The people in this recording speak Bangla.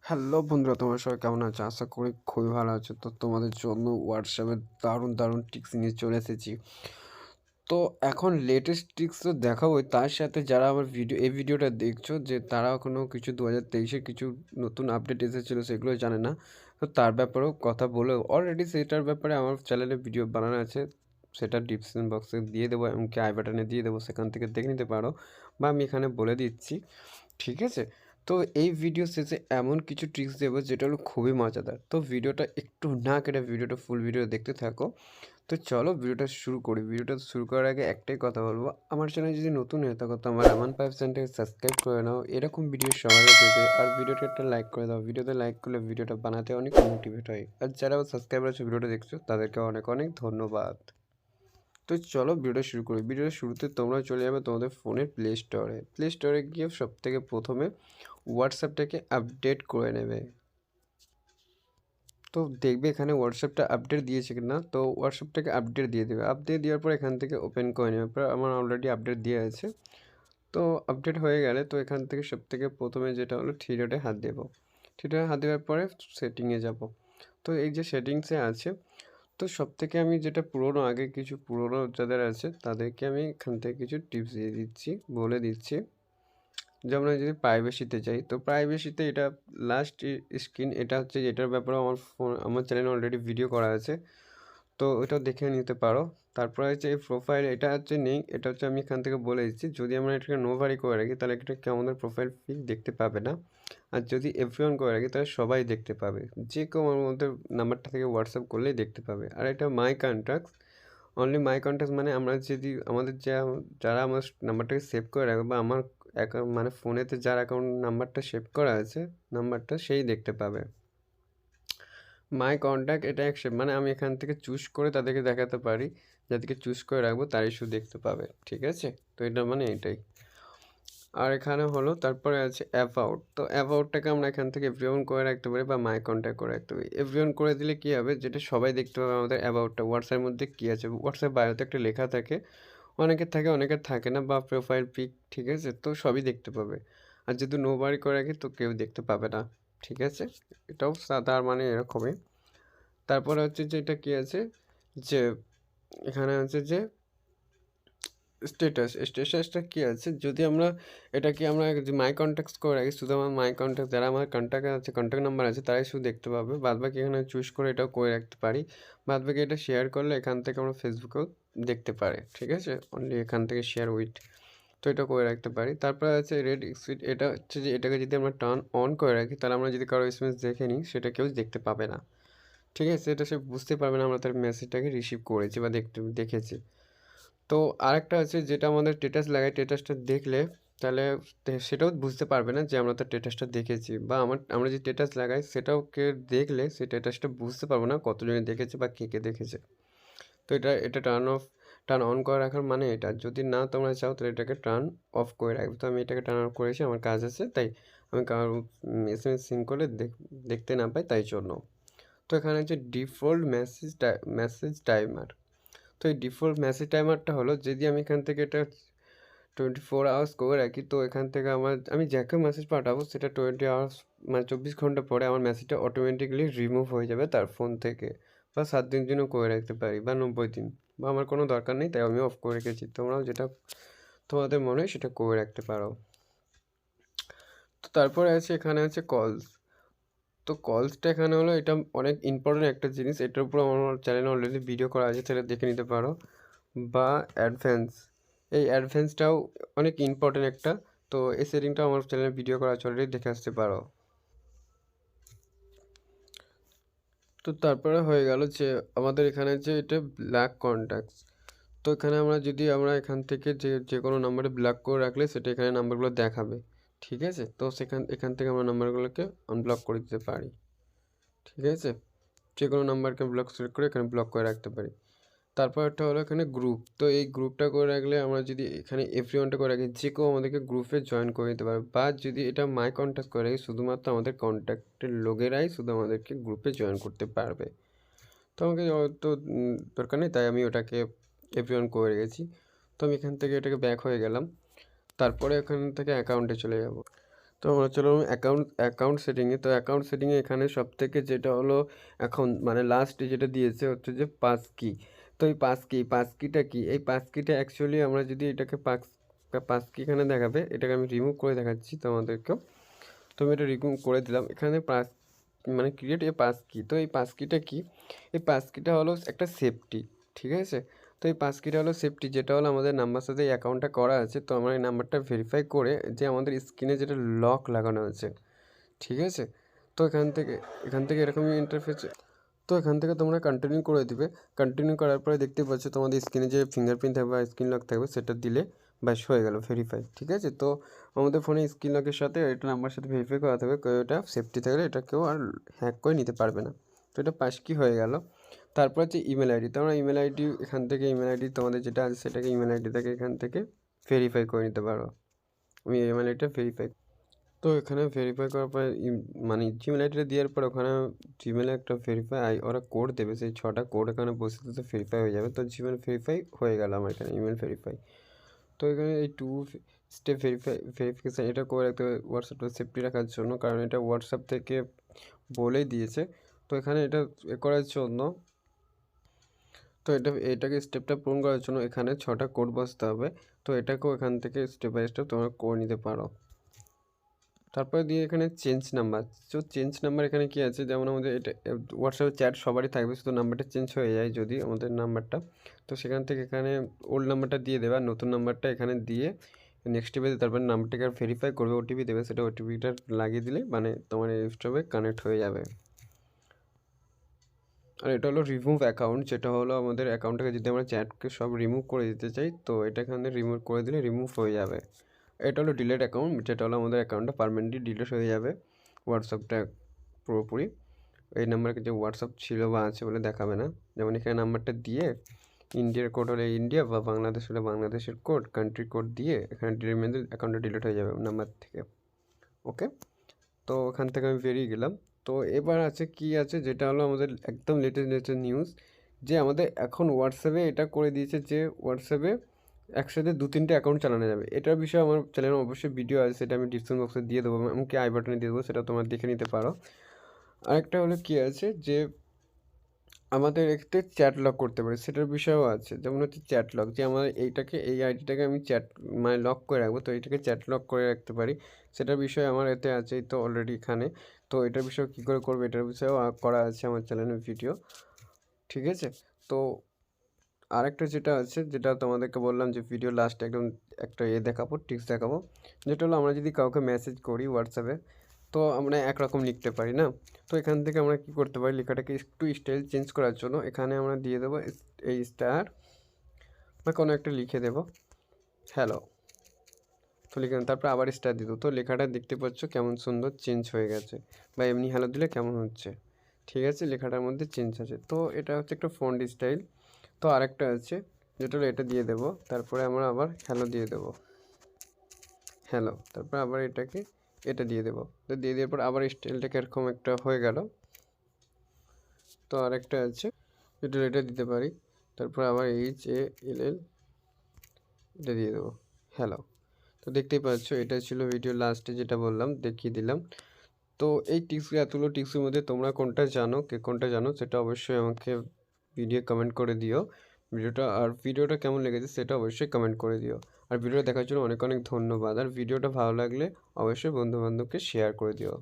হ্যালো বন্ধুরা, তোমরা সবাই কেমন আছো? আশা করি খুবই ভালো আছো। তো তোমাদের জন্য হোয়াটসঅ্যাপে দারুণ দারুণ ট্রিক্স নিয়ে চলে এসেছি। তো এখন লেটেস্ট ট্রিক্স তো দেখাবোই, তার সাথে যারা আমার এই ভিডিওটা দেখছো যে তারা এখনও কিছু 2023-এর কিছু নতুন আপডেট এসেছিলো সেগুলো জানে না, তো তার ব্যাপারেও কথা বলে অলরেডি সেটার ব্যাপারে আমার চ্যানেলে ভিডিও বানানো আছে। সেটা ডিসক্রিপশন বক্সে দিয়ে দেবো, এমনকি আই বাটনে দিয়ে দেবো, সেখান থেকে দেখে নিতে পারো, বা আমি এখানে বলে দিচ্ছি। ঠিক আছে? তো এই ভিডিও শেষে এমন কিছু ট্রিক্স দেবো যেটা হলো খুবই মজাদার। তো ভিডিওটা একটু না কেটে ভিডিওটা ফুল ভিডিও দেখতে থাকো। তো চলো ভিডিওটা শুরু করি। ভিডিওটা শুরু করার আগে একটাই কথা বলবো, আমার চ্যানেল যদি নতুন হয়ে থাকো তো আমার আমান পাইপ চ্যানেলটাকে সাবস্ক্রাইব করে নাও এরকম ভিডিও সবার পেতে। আর ভিডিওটা একটা লাইক করে দাও, ভিডিওতে লাইক করলে ভিডিওটা বানাতে অনেক মোটিভেট হয়। আর যারা সাবস্ক্রাইবার আছে ভিডিওটা দেখছো তাদেরকে অনেক অনেক ধন্যবাদ। তো চলো ভিডিওটা শুরু করি। ভিডিওর শুরুতে তোমরা চলে যাবে তোমাদের ফোনের প্লে স্টোরে গিয়ে সব থেকে প্রথমে হোয়াটসঅ্যাপটাকে আপডেট করে নেবে। তো দেখবে এখানে হোয়াটসঅ্যাপটা আপডেট দিয়েছে কি না, তো হোয়াটসঅ্যাপটাকে আপডেট দিয়ে দেবে। আপডেট দেওয়ার পর এখান থেকে ওপেন করে নেবে। পর আমার অলরেডি আপডেট দেওয়া আছে। তো আপডেট হয়ে গেলে তো এখান থেকে সব থেকে প্রথমে যেটা হলো থ্রি ডটে হাত দেবো। থ্রি ডটে হাত দেওয়ার পরে সেটিংয়ে যাব। তো এই যে সেটিংসে আছে, তো সব থেকে আমি যেটা পুরোনো আগে কিছু পুরোনো যাদের আছে তাদেরকে আমি এখান থেকে কিছু টিপস দিয়ে দিচ্ছি, বলে দিচ্ছি। যেমন আমি যদি প্রাইভেসিতে যাই, তো প্রাইভেসিতে এটা লাস্ট স্ক্রিন, এটা হচ্ছে এটার ব্যাপারেও আমার চ্যানেলে অলরেডি ভিডিও করা আছে, তো ওটাও দেখে নিতে পারো। তারপরে হচ্ছে এই প্রোফাইল, এটা হচ্ছে নেই, এটা হচ্ছে আমি এখান থেকে বলে দিচ্ছি। যদি আমরা এটাকে নো ভারি করে রাখি তাহলে এটাকে আমাদের প্রোফাইল পিক দেখতে পাবে না। আর যদি এভরিওয়ান করে রাখি তাহলে সবাই দেখতে পাবে, যে কেউ আমার মধ্যে নাম্বারটা থেকে হোয়াটসঅ্যাপ করলেই দেখতে পাবে। আর এটা মাই কন্ট্যাক্টস, অনলি মাই কন্ট্যাক্টস মানে আমরা যদি আমাদের যারা আমার নাম্বারটাকে সেভ করে রাখবে, বা আমার মানে ফোনেতে যার অ্যাকাউন্ট নাম্বারটা সেভ করা আছে নাম্বারটা সেই দেখতে পাবে। মাই কন্ট্যাক্ট এটা অ্যাকসেপ্ট মানে আমি এখান থেকে চুজ করে তাদেরকে দেখাতে পারি, যাদেরকে চুজ করে রাখবো তারাই শুধু দেখতে পাবে। ঠিক আছে? তো এটা মানে এটাই। আর এখানে হলো তারপরে আছে অ্যাবাউট। তো অ্যাবাউটটাকে আমরা এখান থেকে এভরিওয়ান করে রাখতে পারি, বা মাই কন্ট্যাক্ট করে রাখতে পারি। এভরিওয়ান করে দিলে কী হবে, যেটা সবাই দেখতে পাবে আমাদের অ্যাবাউটটা। হোয়াটসঅ্যাপের মধ্যে কী আছে, হোয়াটসঅ্যাপ বায়োতে একটা লেখা থাকে, অনেকের থাকে অনেকের থাকে না, বা প্রোফাইল পিক। ঠিক আছে? তো সবই দেখতে পাবে। আর যদি নো বারি করে রাখি তো কেউ দেখতে পাবে না। ঠিক আছে? এটাও তার মানে এরকমই। তারপরে হচ্ছে যে এটা কী আছে, যে এখানে আছে যে স্ট্যাটাসটা কী আছে, যদি আমরা এটা কি আমরা যে মাই কন্ট্যাক্টস করে রাখি, শুধু আমার মাই কন্ট্যাক্ট যারা আমার কন্ট্যাক্ট আছে, কন্ট্যাক্ট নাম্বার আছে তারাই শুধু দেখতে পাবে। বাদবাকি এখানে চুজ করে এটাও করে রাখতে পারি। বাদবাকি এটা শেয়ার করলে এখান থেকে আমরা ফেসবুকেও দেখতে পারে। ঠিক আছে? অনলি এখান থেকে শেয়ার উইথ, তো এটা করে রাখতে পারি। তারপরে আছে রেড এক্সিট, এটা হচ্ছে যে এটাকে যদি আমরা টার্ন অন করে রাখি তাহলে আমরা যদি কারো এসএমএস দেখে নিই সেটা কেউ দেখতে পাবে না। ঠিক আছে? এটা সে বুঝতে পারবে না আমরা তার মেসেজটাকে রিসিভ করেছি বা দেখেছি। তো আরেকটা আছে যেটা আমাদের স্ট্যাটাস লাগাই, স্ট্যাটাসটা দেখলে তাহলে সেটাও বুঝতে পারবে না যে আমরা তার স্ট্যাটাসটা দেখেছি, বা আমরা যে স্ট্যাটাস লাগাই সেটাও কেউ দেখলে সেই স্ট্যাটাসটা বুঝতে পারবো না কতজনে দেখেছে বা কে কে দেখেছে। তো এটা টার্ন অন করে রাখার মানে এটা। যদি না তোমরা চাও তাহলে এটাকে টার্ন অফ করে রাখবে। তো আমি এটাকে টার্ন অফ করেছি, আমার কাজ আছে তাই। আমি কারো এসএমএস সিন করলে দেখতে না পাই তাই জন্য। তো এখানে হচ্ছে ডিফল্ট মেসেজ টাইমার। তো এই ডিফল্ট মেসেজ টাইমারটা হলো, যদি আমি এখান থেকে এটা 24 আওয়ার্স করে রাখি, তো এখান থেকে আমি যাকে মেসেজ পাঠাবো সেটা 20 আওয়ার্স মানে 24 ঘন্টা পরে আমার মেসেজটা অটোমেটিক্যালি রিমুভ হয়ে যাবে তার ফোন থেকে। বা 7 দিন জন্য করে রাখতে পারি, বা 90 দিন, বা আমার কোনো দরকার নেই তাই আমি অফ করে রেখেছি। তোমরাও যেটা তোমাদের মনে হয় সেটা করে রাখতে পারো। তো তারপরে আছে এখানে আছে কলস। তো কলসটা এখানে হলো, এটা অনেক ইম্পর্টেন্ট একটা জিনিস, এটার উপর আমার চ্যানেলে অলরেডি ভিডিও করা আছে, সেটা দেখে নিতে পারো। বা অ্যাডভান্স, এই অ্যাডভান্সটাও অনেক ইম্পর্টেন্ট একটা। তো এই সেটিংটাও আমার চ্যানেলে ভিডিও করা আছে, অলরেডি দেখে আসতে পারো। তো তারপরে হয়ে গেল যে আমাদের এখানে যে এটা ব্ল্যাক কন্ট্যাক্টস। তো এখানে আমরা এখান থেকে যে কোনো নাম্বারে ব্লক করে রাখলে সেটা এখানে নাম্বারগুলো দেখাবে। ঠিক আছে? তো এখান থেকে আমরা নাম্বারগুলোকে আনব্লক করে দিতে পারি। ঠিক আছে? যে কোনো নাম্বারকে ব্লক সিলেক্ট করে এখানে ব্লক করে রাখতে পারি। তারপর একটা হলো এখানে গ্রুপ। তো এই গ্রুপটা করে রাখলে আমরা যদি এখানে এভরিওয়ানটা করে রাখি, যে কেউ আমাদেরকে গ্রুপে জয়েন করে দিতে পারবে। বা যদি এটা মাই কন্ট্যাক্ট করে রাখি, শুধুমাত্র আমাদের কন্ট্যাক্টের লোকেরাই শুধু আমাদেরকে গ্রুপে জয়েন করতে পারবে। তো আমাকে তো দরকার নেই তাই আমি ওটাকে এভরিওয়ান করে রেখেছি। তো আমি এখান থেকে এটাকে ব্যাক হয়ে গেলাম। তারপরে এখান থেকে অ্যাকাউন্টে চলে যাব। তো আমরা চলো অ্যাকাউন্ট সেটিংয়ে। তো অ্যাকাউন্ট সেটিংয়ে এখানে সবথেকে যেটা হলো এখন মানে লাস্টে যেটা দিয়েছে হচ্ছে যে পাস কি। তো এই পাস কিটা কি? এই পাস কিটা অ্যাকচুয়ালি আমরা যদি এটাকে পাস কি এখানে দেখাবে, এটাকে আমি রিমুভ করে দেখাচ্ছি তোমাদেরকেও। তো আমি এটা রিমুভ করে দিলাম। এখানে মানে ক্রিয়েট এ পাস কি। তো এই পাস কিটা কি? এই পাস কিটা হলো একটা সেফটি, ঠিক আছে? তো এই পাস কিটা হলো সেফটি, যেটা হলো আমাদের নাম্বার সাথে এই অ্যাকাউন্টটা করা আছে। তো আমরা এই নাম্বারটা ভেরিফাই করে যে আমাদের স্ক্রিনে যেটা লক লাগানো আছে, ঠিক আছে? তো এখান থেকে এরকমই ইন্টারফেস। তো এখান থেকে তোমরা কন্টিনিউ করে দিবে। কন্টিনিউ করার পরে দেখতে পাচ্ছ তোমাদের স্ক্রিনে যে ফিঙ্গারপ্রিন্ট থাকবে বা স্ক্রিন লক থাকবে সেটা দিলে ব্যাস হয়ে গেল ভেরিফাই, ঠিক আছে? তো আমাদের ফোনে স্ক্রিন লকের সাথে এটা নাম্বার সাথে ভেরিফাই করা থাকবে, কেউ এটা সেফটি থাকলে এটা কেউ আর হ্যাক করে নিতে পারবে না। তো এটা পাস কি হয়ে গেল। তারপর হচ্ছে ইমেল আইডি। তোমরা ইমেল আইডি এখান থেকে ইমেল আইডি তোমাদের যেটা আছে সেটাকে ইমেল আইডি থেকে এখান থেকে ভেরিফাই করে নিতে পারো। আমি ইমেল আইডিটা ভেরিফাই। তো এখানে ভেরিফাই করার পরে মানে জিমেল আইডিটা দেওয়ার পর ওখানে জিমেলে একটা ওরা কোড দেবে, সেই 6টা কোড এখানে বসে দিতে ভেরিফাই হয়ে যাবে। তো জিমেল ভেরিফাই হয়ে গেল আমার এখানে ইমেল ভেরিফাই। তো এখানে এই 2 স্টেপ ভেরিফিকেশান এটা করে রাখতে হবে হোয়াটসঅ্যাপটা সেফটি রাখার জন্য, কারণ এটা হোয়াটসঅ্যাপ থেকে বলেই দিয়েছে। তো এখানে এটা করার জন্য, তো এটাকে স্টেপটা পূরণ করার জন্য এখানে 6টা কোড বসতে হবে। তো এটাকেও এখান থেকে স্টেপ বাই স্টেপ তোমরা করে নিতে পারো। তারপরে দিয়ে এখানে চেঞ্জ নাম্বার। তো চেঞ্জ নাম্বার এখানে কি আছে, যেমন আমাদের এটা হোয়াটসঅ্যাপে চ্যাট সবারই থাকবে, শুধু নাম্বারটা চেঞ্জ হয়ে যায় যদি আমাদের নাম্বারটা। তো সেখান থেকে এখানে ওল্ড নাম্বারটা দিয়ে দেবে আর নতুন নাম্বারটা এখানে দিয়ে নেক্সট স্টেপে তারপরে নাম্বারটাকে আর ভেরিফাই করবে, ওটিপি দেবে, সেটা ওটিপিটা লাগিয়ে দিলে মানে তোমার এই স্টপে কানেক্ট হয়ে যাবে। আর এটা হলো রিমুভ অ্যাকাউন্ট, যেটা হলো আমাদের অ্যাকাউন্ট থেকে যদি আমরা চ্যাটকে সব রিমুভ করে দিতে চাই তো এটা এখানে রিমুভ করে দিলে রিমুভ হয়ে যাবে। এটা হলো ডিলেট অ্যাকাউন্ট, যেটা হলো আমাদের অ্যাকাউন্টটা পারমানেন্টলি ডিলিট হয়ে যাবে হোয়াটসঅ্যাপটা পুরোপুরি। এই নাম্বারে যে হোয়াটসঅ্যাপ ছিল বা আছে বলে দেখাবে না। যেমন এখানে নাম্বারটা দিয়ে ইন্ডিয়ার কোড হলে ইন্ডিয়া বা বাংলাদেশ হলে বাংলাদেশের কোড, কান্ট্রি কোড দিয়ে এখানে ডিলিট অ্যাকাউন্টটা ডিলিট হয়ে যাবে নাম্বার থেকে। ওকে, তো ওখান থেকে আমি বেরিয়ে গেলাম। তো এবার আছে কি আছে, যেটা হলো আমাদের একদম লেটেস্ট নিউজ, যে আমাদের এখন হোয়াটসঅ্যাপে এটা করে দিয়েছে যে হোয়াটসঅ্যাপে একসাথে 2-3টে অ্যাকাউন্ট চালানো যাবে। এটার বিষয়ে আমার চ্যানেলে অবশ্যই ভিডিও আছে, সেটা আমি ডিসক্রিপশন বক্সে দিয়ে দেবো, এমনকি আই বাটনে দিয়ে দেবো, সেটা তোমরা দেখে নিতে পারো। আরেকটা হলো কি আছে যে আমাদের এতে চ্যাট লক করতে পারি, সেটার বিষয়েও আছে। যেমন হচ্ছে চ্যাট লক, যে আমার এই আইডিটাকে আমি মানে লক করে রাখবো, তো এইটাকে চ্যাট লক করে রাখতে পারি, সেটার বিষয়ে আমার এতে আছে তো অলরেডি এখানে। তো এটার বিষয়ে কী করে করবো এটার বিষয়েও করা আছে আমার চ্যানেলের ভিডিও, ঠিক আছে? তো আরেকটা যেটা আছে, যেটা তোমাদেরকে বললাম যে ভিডিও লাস্টে একদম একটা দেখাবো, টিপস দেখাবো, যেটা হলো আমরা যদি কাউকে মেসেজ করি হোয়াটসঅ্যাপে তো আমরা একরকম লিখতে পারি না। তো এখান থেকে আমরা কি করতে পারি, লেখাটাকে একটু স্টাইল চেঞ্জ করার জন্য এখানে আমরা দিয়ে দেবো এই স্টার বা কোনো একটা লিখে দেবো হ্যালো। তো লিখে তারপর আবার স্টার দিয়ে দেবো। তো লেখাটা দেখতে পাচ্ছ কেমন সুন্দর চেঞ্জ হয়ে গেছে, বা এমনি হ্যালো দিলে কেমন হচ্ছে, ঠিক আছে? লেখাটার মধ্যে চেঞ্জ আছে। তো এটা হচ্ছে একটা ফন্ট স্টাইল। তো আরেকটা আছে যেটা হলো এটা দিয়ে দেবো, তারপরে আমরা আবার হ্যালো দিয়ে দেবো, হ্যালো, তারপর আবার এটা দিয়ে দেবো। তো দিয়ে দেওয়ার পর আবার স্টাইলটাকে এরকম একটা হয়ে গেল। তো আরেকটা আছে এটা দিতে পারি, তারপর আবার HALL এটা দিয়ে দেবো, হ্যালো। তো দেখতেই পাচ্ছ এটা ছিল ভিডিও লাস্টে যেটা বললাম দেখিয়ে দিলাম। তো এই এতগুলো টিপসের মধ্যে তোমরা কোনটা জানো সেটা অবশ্যই আমাকে ভিডিও কমেন্ট করে দিও। ভিডিওটা কেমন লেগেছে সেটা অবশ্যই কমেন্ট করে দিও। আর ভিডিওটা দেখার জন্য অনেক অনেক ধন্যবাদ। আর ভিডিওটা ভালো লাগলে অবশ্যই বন্ধুবান্ধবকে শেয়ার করে দিও।